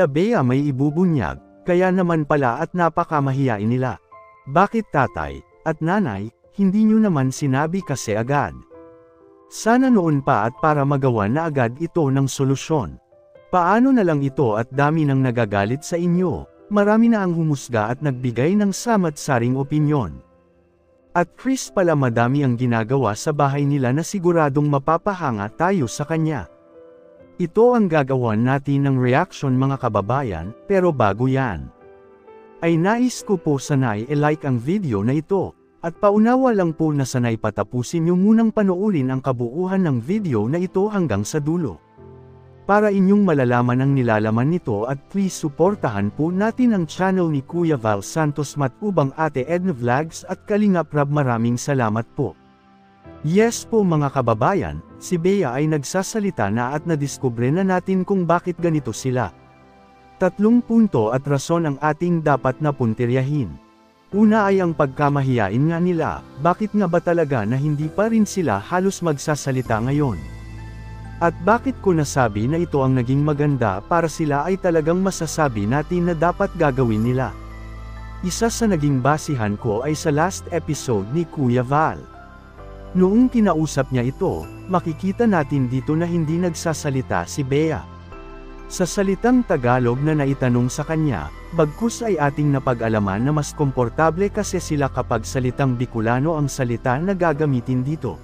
Bea may ibubunyag, kaya naman pala at napakamahiyain nila. Bakit tatay at nanay, hindi nyo naman sinabi kasi agad? Sana noon pa at para magawa na agad ito ng solusyon. Paano na lang ito at dami nang nagagalit sa inyo, marami na ang humusga at nagbigay ng samat-saring opinyon. At Chris pala madami ang ginagawa sa bahay nila na siguradong mapapahanga tayo sa kanya. Ito ang gagawan natin ng reaction mga kababayan, pero bago yan, ay nais ko po sanay i-like ang video na ito, at paunawa lang po na sanay patapusin nyo munang panoorin ang kabuuan ng video na ito hanggang sa dulo. Para inyong malalaman ang nilalaman nito at please suportahan po natin ang channel ni Kuya Val Santos Matubang, Ate Edna Vlogs at Kalingap Rab. Maraming salamat po. Yes po mga kababayan, si Bea ay nagsasalita na at nadiskubre na natin kung bakit ganito sila. 3 punto at rason ang ating dapat na puntiryahin. Una ay ang pagkamahiyain nga nila, bakit nga ba talaga na hindi pa rin sila halos magsasalita ngayon? At bakit ko nasabi na ito ang naging maganda para sila ay talagang masasabi natin na dapat gagawin nila? Isa sa naging basihan ko ay sa last episode ni Kuya Val. Noong kinausap niya ito, makikita natin dito na hindi nagsasalita si Bea. Sa salitang Tagalog na naitanong sa kanya, bagkus ay ating napag-alaman na mas komportable kasi sila kapag salitang Bicolano ang salita na gagamitin dito.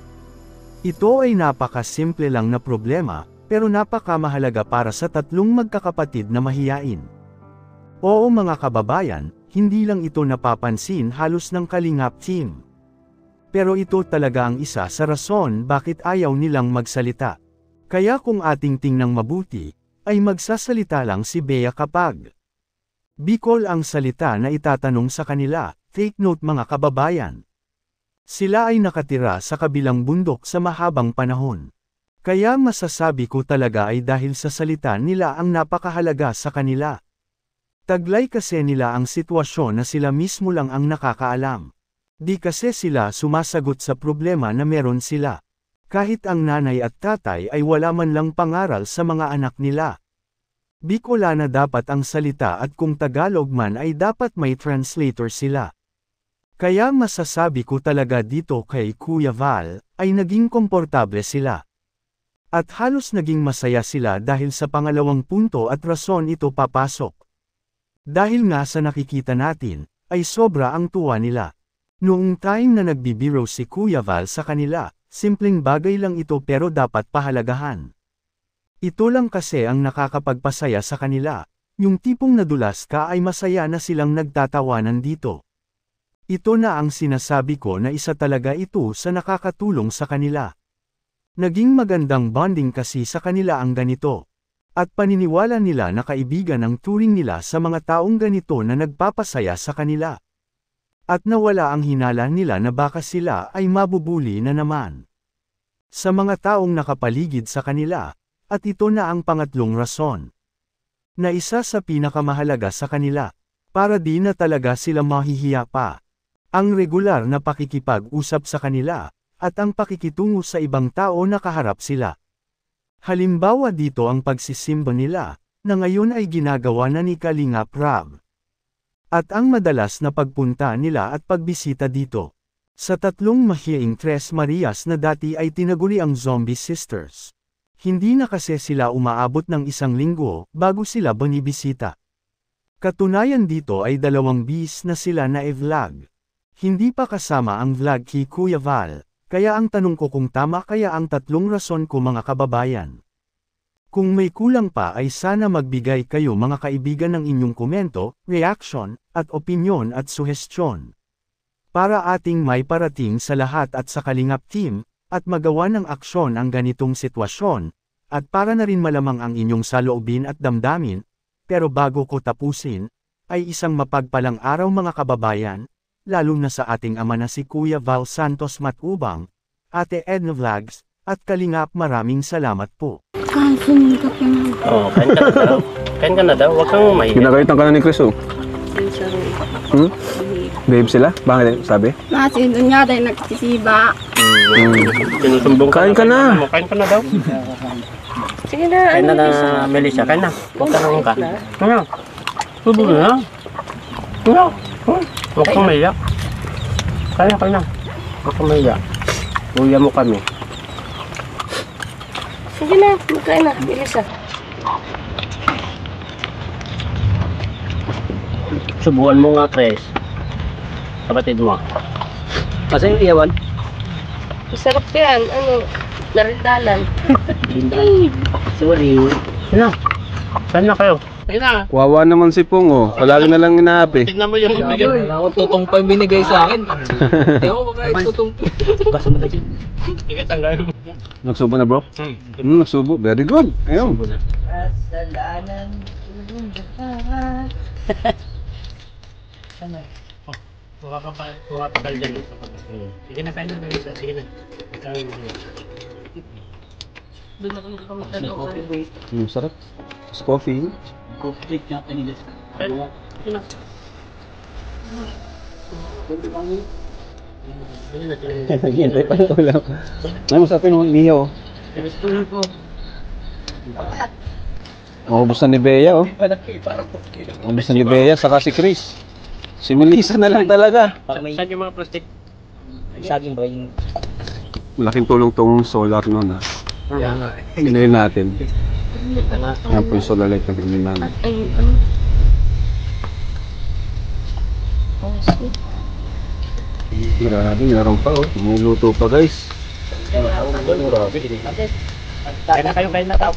Ito ay napakasimple lang na problema, pero napakamahalaga para sa 3 magkakapatid na mahiyain. Oo mga kababayan, hindi lang ito napapansin halos ng Kalingap team. Pero ito talaga ang isa sa rason bakit ayaw nilang magsalita. Kaya kung ating tingnang mabuti, ay magsasalita lang si Bea kapag Bicol ang salita na itatanong sa kanila. Take note mga kababayan. Sila ay nakatira sa kabilang bundok sa mahabang panahon. Kaya masasabi ko talaga ay dahil sa salita nila ang napakahalaga sa kanila. Taglay kasi nila ang sitwasyon na sila mismo lang ang nakakaalam. Di kasi sila sumasagot sa problema na meron sila. Kahit ang nanay at tatay ay wala man lang pangaral sa mga anak nila. Bicolana dapat ang salita at kung Tagalog man ay dapat may translator sila. Kaya masasabi ko talaga dito kay Kuya Val, ay naging komportable sila. At halos naging masaya sila dahil sa pangalawang punto at rason ito papasok. Dahil nga sa nakikita natin, ay sobra ang tuwa nila. Noong time na nagbibiro si Kuya Val sa kanila, simpleng bagay lang ito pero dapat pahalagahan. Ito lang kasi ang nakakapagpasaya sa kanila, yung tipong nadulas ka ay masaya na silang nagtatawanan dito. Ito na ang sinasabi ko na isa talaga ito sa nakakatulong sa kanila. Naging magandang bonding kasi sa kanila ang ganito. At paniniwala nila na kaibigan ang turing nila sa mga taong ganito na nagpapasaya sa kanila. At nawala ang hinala nila na baka sila ay mabubuli na naman sa mga taong nakapaligid sa kanila, at ito na ang pangatlong rason. Na isa sa pinakamahalaga sa kanila, para di na talaga sila mahihiya pa. Ang regular na pakikipag-usap sa kanila, at ang pakikitungo sa ibang tao na kaharap sila. Halimbawa dito ang pagsisimba nila, na ngayon ay ginagawa na ni Kalingap Rab. At ang madalas na pagpunta nila at pagbisita dito. Sa 3 mahiyaing Tres Marias na dati ay tinaguri ang Zombie Sisters. Hindi na kasi sila umaabot ng 1 linggo bago sila binibisita. Katunayan dito ay 2 bis na sila na e-vlog. Hindi pa kasama ang vlog kay Kuya Val, kaya ang tanong ko kung tama kaya ang 3 rason ko mga kababayan. Kung may kulang pa ay sana magbigay kayo mga kaibigan ng inyong komento, reaction, at opinyon at suhestyon. Para ating may parating sa lahat at sa Kalingap team, at magawa ng aksyon ang ganitong sitwasyon, at para na rin malamang ang inyong saloobin at damdamin, pero bago ko tapusin, ay isang mapagpalang araw mga kababayan, lalo na sa ating ama na si Kuya Val Santos Matubang, Ate Edna Vlogs, at Kalingap. Maraming salamat po. Kain ka na. Oo, kain ka na daw. Kain ka na daw, huwag kang mahiya. Kinakaitan ka na ni Chris, oh. Babe sila? Bakit sabi? Nasi doon nga dahil nagsisiba. Sinusumbong ka. Kain ka na. Kain ka na daw. Sige na, Kain na na, Melissa. Kain na. Huwag ka nang ka. Ano? Subo na. Ano? Huwag kang maiyak. Kain na. Huwag kang maiyak. Uya mo kami. Sige na, magkain na. Bilis ah. Subuan mo nga, Chris. Kapatid mo. Kasi yung iyawan. Masarap yan. Ano, narindalan. Sorry. Ano? Saan na kayo? Ayun na. Wawa naman si Pong, oh. Palagi na lang inaapi. Tignan mo yung bibigyan. Wala akong tutong pa binigay sa akin. Hindi ako baka tutong. Basta mo tayo. Sige, tanggalin mo. Nagsubo na, bro? Nagsubo. Very good. Ayun. Kasalanan. Huwag ka dyan. Sige na, kain na, Melissa. Sige na. Kain na. Doon na kami kami Sarap. Sa coffee. Coffee niya kanila. Sige na. Naghihintay pa ito lang. Ay, masarap yung niyo, oh. Ubus na ni Bea, oh. Ubus na ni Bea, saka si Chris. Si Melissa na lang talaga. Saan yung mga plastic? Saging ba yung... Malaking tulong tong solar nun, ha. Ginayin natin. Yan po yung solar light na ginayin namin. Grabe, meron pa, oh. May luto pa, guys. Kain na tao.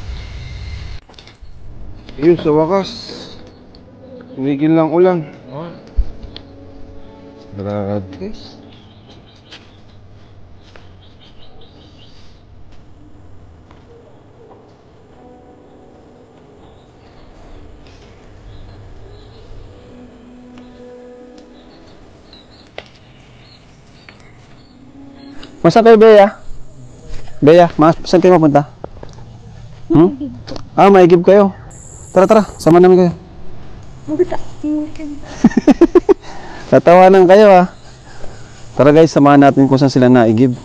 Ayun, sa wakas. Tumigil lang ulan. Grabe, guys. Masa kayo, Bea? Bea, saan kayo mapunta? Maigib kayo. Tara, sama namin kayo. Tatawanan kayo, ha. Tara guys, samahan natin kung saan sila naigib.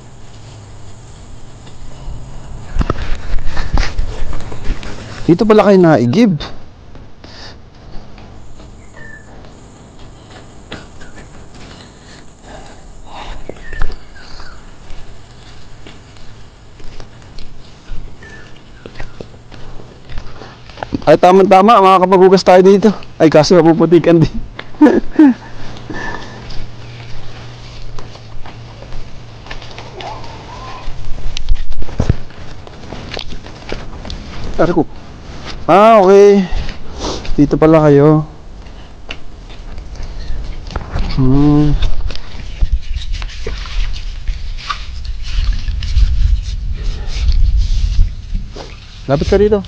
Dito pala kayo naigib. Ay, tama-tama, makakapaghugas tayo dito. Ay, kaso mapuputikan din. Ari ko. Okay. Dito pala kayo. Lapit ka dito.